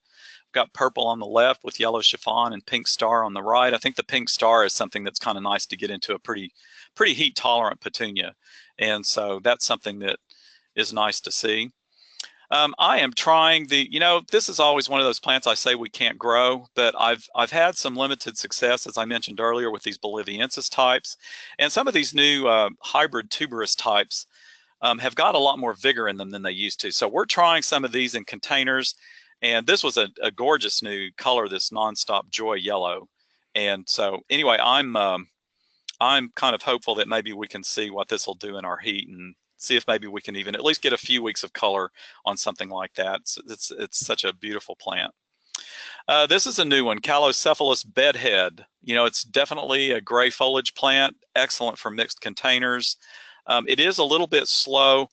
got purple on the left with yellow chiffon and pink star on the right. I think the pink star is something that's kind of nice to get into a pretty heat tolerant petunia. And so that's something that is nice to see. I am trying this is always one of those plants I say we can't grow, but I've had some limited success, as I mentioned earlier, with these Boliviensis types. And some of these new hybrid tuberous types have got a lot more vigor in them than they used to. So we're trying some of these in containers. And this was a gorgeous new color, this Nonstop Joy Yellow. And so anyway, I'm kind of hopeful that maybe we can see what this will do in our heat and see if maybe we can even at least get a few weeks of color on something like that. It's such a beautiful plant. This is a new one, Calocephalus bedhead. It's definitely a gray foliage plant, excellent for mixed containers. It is a little bit slow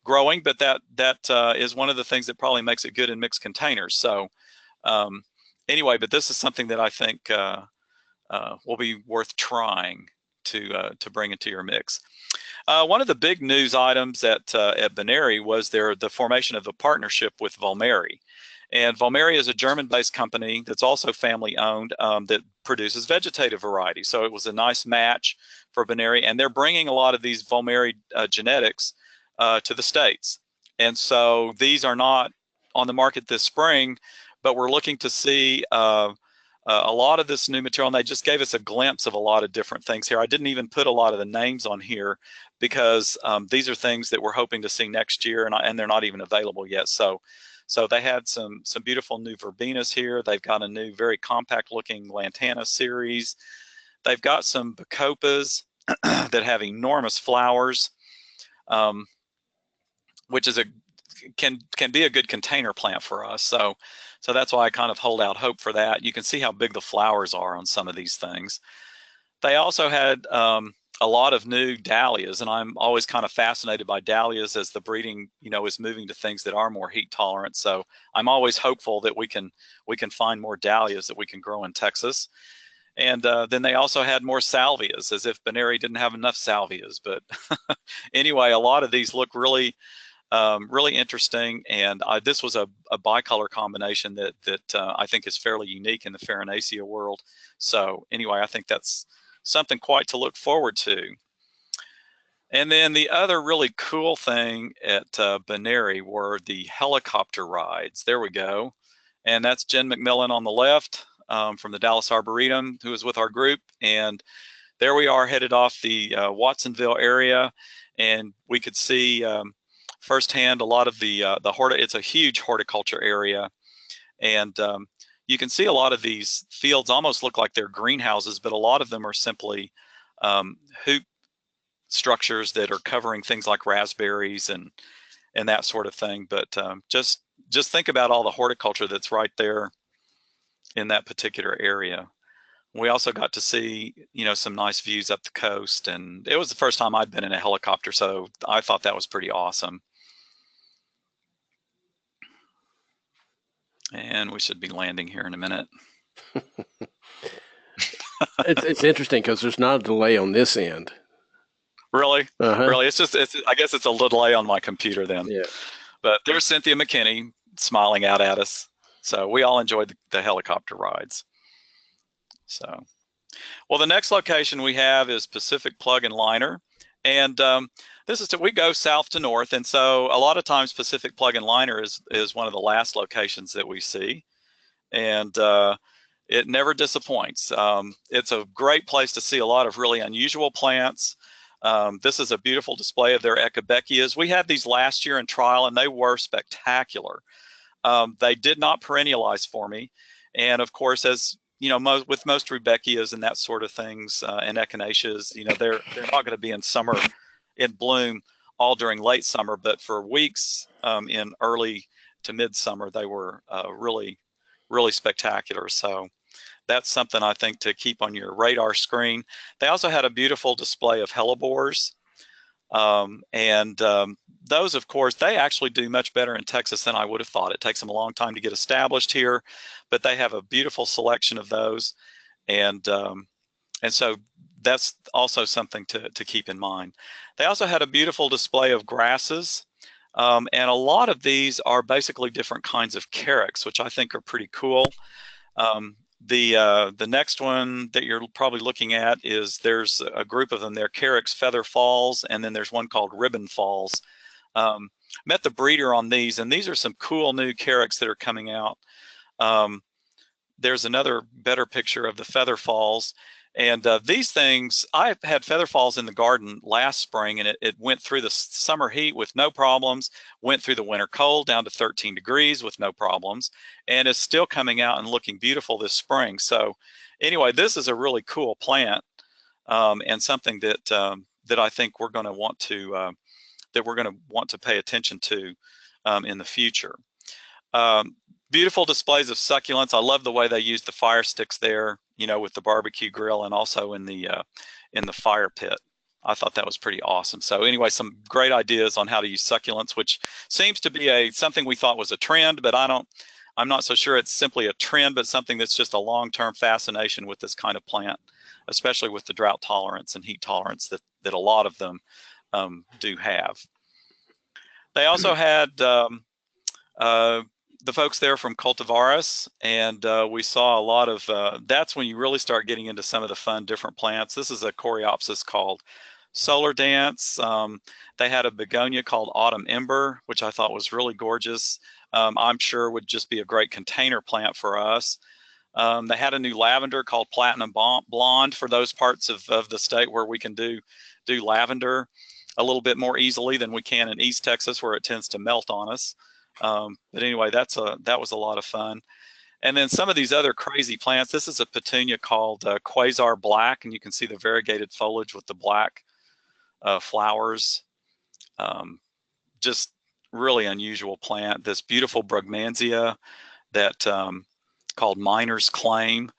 growing, but that is one of the things that probably makes it good in mixed containers. So anyway, but this is something that I think will be worth trying to bring into your mix. One of the big news items at Beneri was the formation of a partnership with Volmeri. And Volmeri is a German-based company that's also family-owned that produces vegetative varieties. So it was a nice match for Beneri, and they're bringing a lot of these Volmeri genetics to the States. And so these are not on the market this spring, but we're looking to see a lot of this new material, and they just gave us a glimpse of a lot of different things here. I didn't even put a lot of the names on here because these are things that we're hoping to see next year, and they're not even available yet. So they had some beautiful new verbenas here. They've got a new, very compact-looking Lantana series. They've got some Bacopas that have enormous flowers, which is can be a good container plant for us. So that's why I kind of hold out hope for that. You can see how big the flowers are on some of these things. They also had a lot of new dahlias, and I'm always kind of fascinated by dahlias as the breeding, is moving to things that are more heat tolerant. So I'm always hopeful that we can find more dahlias that we can grow in Texas. And then they also had more salvias, as if Beneri didn't have enough salvias. But anyway, a lot of these look really interesting, and this was a bicolor combination that I think is fairly unique in the Farinacea world. So anyway, I think that's something quite to look forward to. And then the other really cool thing at Beneri were the helicopter rides. There we go. And that's Jen McMillan on the left from the Dallas Arboretum, who is with our group. And there we are headed off the Watsonville area, and we could see firsthand a lot of it's a huge horticulture area, and you can see a lot of these fields almost look like they're greenhouses, but a lot of them are simply hoop structures that are covering things like raspberries and that sort of thing. But just think about all the horticulture that's right there in that particular area. We also got to see, some nice views up the coast, and it was the first time I'd been in a helicopter, so I thought that was pretty awesome. And we should be landing here in a minute. It's interesting because there's not a delay on this end. Really? Uh-huh. Really? I guess it's a little delay on my computer then. Yeah. But there's Cynthia McKinney smiling out at us. So we all enjoyed the helicopter rides. So, well, the next location we have is Pacific Plug and Liner. And we go south to north. And so a lot of times Pacific Plug and Liner is one of the last locations that we see. And it never disappoints. It's a great place to see a lot of really unusual plants. This is a beautiful display of their Echinacea. We had these last year in trial, and they were spectacular. They did not perennialize for me. And of course, as with most Rudbeckias and that sort of things, and Echinaceas, they're not going to be in bloom all during late summer, but for weeks in early to midsummer, they were really, really spectacular. So that's something I think to keep on your radar screen. They also had a beautiful display of hellebores. And those, of course, they actually do much better in Texas than I would have thought. It takes them a long time to get established here, but they have a beautiful selection of those. And so that's also something to keep in mind. They also had a beautiful display of grasses. And a lot of these are basically different kinds of carex, which I think are pretty cool. The next one that you're probably looking at is, there's a group of them there, Carex Feather Falls, and then there's one called Ribbon Falls. Met the breeder on these, and these are some cool new carex that are coming out. There's another better picture of the Feather Falls. And these things, I had Feather Falls in the garden last spring, and it went through the summer heat with no problems, went through the winter cold down to 13 degrees with no problems, and is still coming out and looking beautiful this spring. So anyway, this is a really cool plant, and something that that I think we're going to want to pay attention to in the future. Beautiful displays of succulents. I love the way they use the fire sticks there, you know, with the barbecue grill, and also in the fire pit. I thought that was pretty awesome. So anyway, some great ideas on how to use succulents, which seems to be something we thought was a trend, but I'm not so sure it's simply a trend, but something that's just a long-term fascination with this kind of plant, especially with the drought tolerance and heat tolerance that a lot of them do have. They also had the folks there from Cultivaris, and we saw a lot of, that's when you really start getting into some of the fun different plants. This is a Coreopsis called Solar Dance. They had a begonia called Autumn Ember, which I thought was really gorgeous. I'm sure would just be a great container plant for us. They had a new lavender called Platinum Blonde for those parts of the state where we can do lavender a little bit more easily than we can in East Texas, where it tends to melt on us. But anyway, that was a lot of fun. And then some of these other crazy plants. This is a petunia called Quasar Black, and you can see the variegated foliage with the black flowers. Just really unusual plant. This beautiful Brugmansia that called Miner's Claim.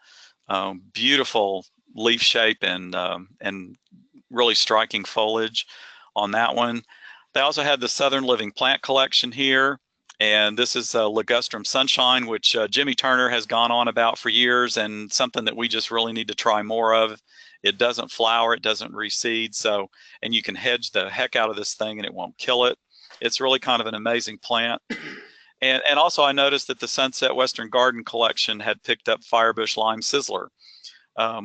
Beautiful leaf shape and really striking foliage on that one. They also had the Southern Living Plant Collection here. And this is Ligustrum Sunshine, which Jimmy Turner has gone on about for years, and something that we just really need to try more of. It doesn't flower, it doesn't reseed, so, and you can hedge the heck out of this thing and it won't kill it. It's really kind of an amazing plant. And also I noticed that the Sunset Western Garden Collection had picked up Firebush Lime Sizzler,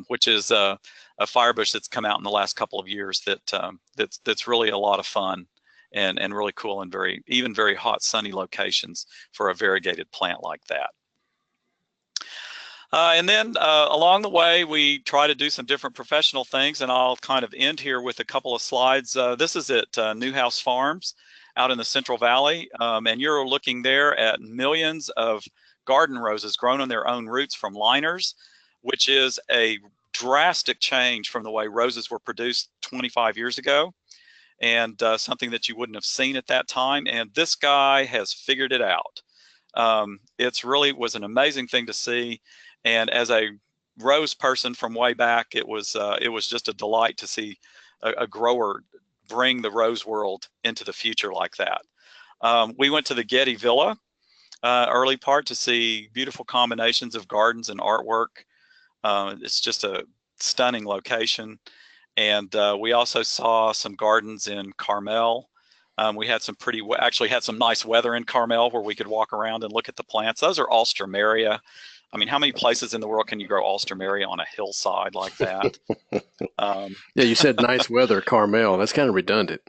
which is a firebush that's come out in the last couple of years that's really a lot of fun. And really cool and even very hot, sunny locations for a variegated plant like that. And then along the way, we try to do some different professional things, and I'll kind of end here with a couple of slides. This is at Newhouse Farms out in the Central Valley, and you're looking there at millions of garden roses grown on their own roots from liners, which is a drastic change from the way roses were produced 25 years ago. And something that you wouldn't have seen at that time. And this guy has figured it out. It's really was an amazing thing to see. And as a rose person from way back, it was just a delight to see a grower bring the rose world into the future like that. We went to the Getty Villa early part to see beautiful combinations of gardens and artwork. It's just a stunning location. And we also saw some gardens in Carmel. We had actually had some nice weather in Carmel where we could walk around and look at the plants. Those are Alstroemeria. I mean, how many places in the world can you grow Alstroemeria on a hillside like that? Yeah, you said nice weather, Carmel. That's kind of redundant.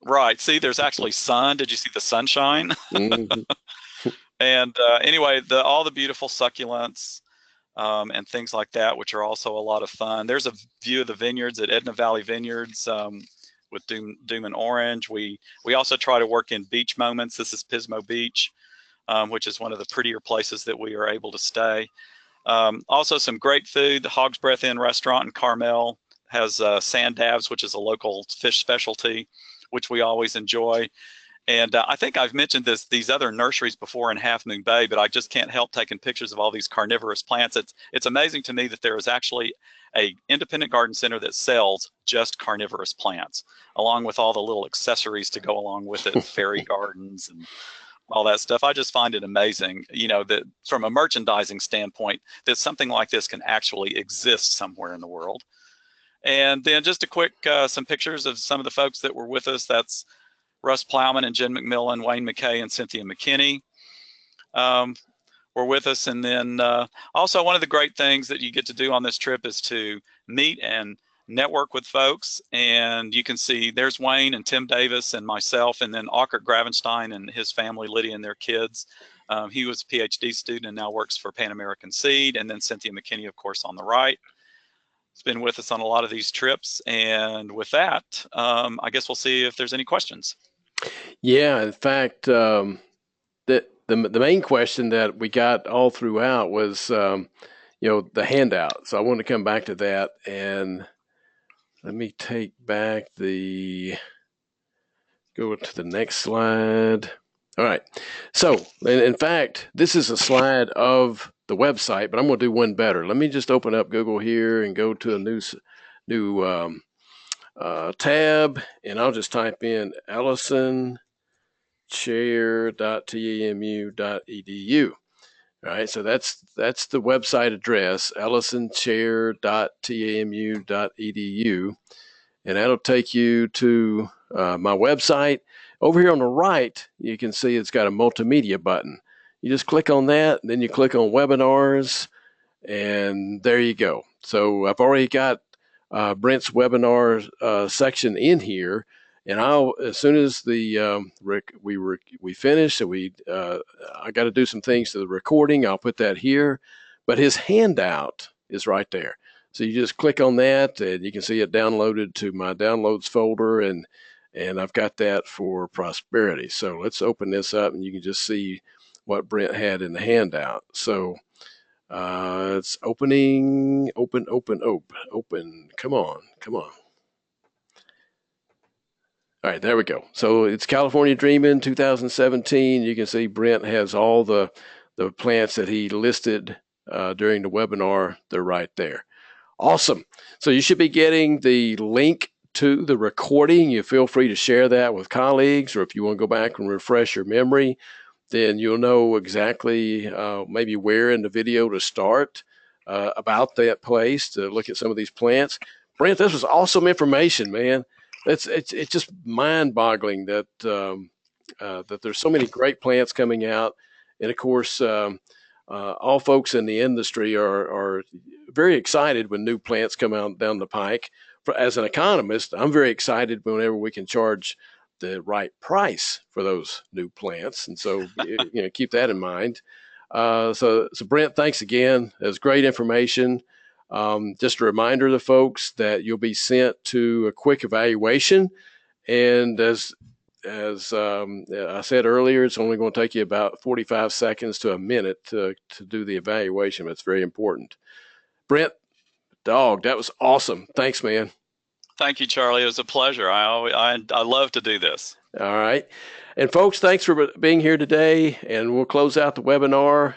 Right. See, there's actually sun. Did you see the sunshine? Mm-hmm. And anyway, all the beautiful succulents. And things like that, which are also a lot of fun. There's a view of the vineyards at Edna Valley Vineyards with Doom and Orange. We also try to work in beach moments. This is Pismo Beach, which is one of the prettier places that we are able to stay. Also some great food. The Hog's Breath Inn restaurant in Carmel has sand dabs, which is a local fish specialty, which we always enjoy. And I think I've mentioned these other nurseries before in Half Moon Bay, but I just can't help taking pictures of all these carnivorous plants. It's amazing to me that there is actually an independent garden center that sells just carnivorous plants, along with all the little accessories to go along with it, fairy gardens and all that stuff. I just find it amazing, you know, that from a merchandising standpoint, that something like this can actually exist somewhere in the world. And then just a quick, some pictures of some of the folks that were with us. That's Russ Plowman and Jen McMillan, Wayne McKay, and Cynthia McKinney were with us. And then also one of the great things that you get to do on this trip is to meet and network with folks. And you can see there's Wayne and Tim Davis and myself, and then Ockert Gravenstein and his family, Lydia and their kids. He was a PhD student and now works for Pan American Seed. And then Cynthia McKinney, of course, on the right. It's been with us on a lot of these trips. And with that, I guess we'll see if there's any questions. Yeah, in fact, the main question that we got all throughout was, the handout. So I want to come back to that, and let me take back go to the next slide. All right. So, in fact, this is a slide of the website, but I'm going to do one better. Let me just open up Google here and go to a new tab, and I'll just type in ellisonchair.tamu.edu. All right, so that's the website address, ellisonchair.tamu.edu, and that'll take you to my website. Over here on the right, you can see it's got a multimedia button. You just click on that, and then you click on webinars, and there you go. So I've already got Brent's webinar section in here, and as soon as we finish, and I got to do some things to the recording, I'll put that here. But his handout is right there. So you just click on that, and you can see it downloaded to my downloads folder, and I've got that for prosperity. So let's open this up, and you can just see what Brent had in the handout. So it's opening, open. Come on. All right, there we go. So it's California Dreamin' 2017. You can see Brent has all the plants that he listed during the webinar. They're right there. Awesome. So you should be getting the link to the recording. You feel free to share that with colleagues, or if you want to go back and refresh your memory, then you'll know exactly maybe where in the video to start about that place to look at some of these plants. Brent, this was awesome information, man. It's just mind-boggling that that there's so many great plants coming out, and of course, all folks in the industry are very excited when new plants come out down the pike. As an economist, I'm very excited whenever we can charge the right price for those new plants, and so keep that in mind. So Brent, thanks again. It was great information. Just a reminder to folks that you'll be sent to a quick evaluation, and as I said earlier, it's only going to take you about 45 seconds to a minute to do the evaluation. But it's very important. Brent, dog, that was awesome. Thanks, man. Thank you, Charlie. It was a pleasure. I love to do this. All right. And folks, thanks for being here today. And we'll close out the webinar.